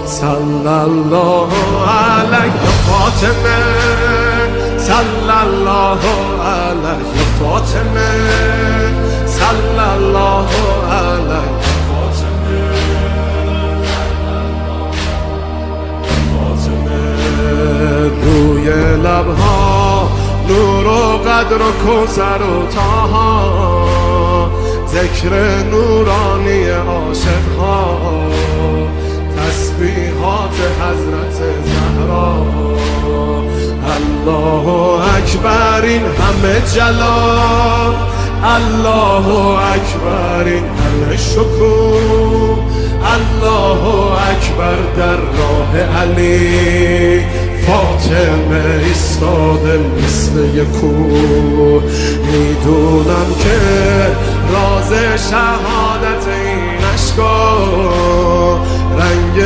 صلی الله علیه فاطمه، صلی الله علیه فاطمه، صلی الله علیه فاطمه. روی لبها نور و قدر و کوثر و طاها، ذکر نورانی عاشقها، تسبیحات حضرت زهرا. الله اکبر این همه جلال، الله اکبر این همه شکوه، الله اکبر در راه علی فاطمه ایستاده مثل یک کوه. میدونم که راز شهادت این اشکا رنگ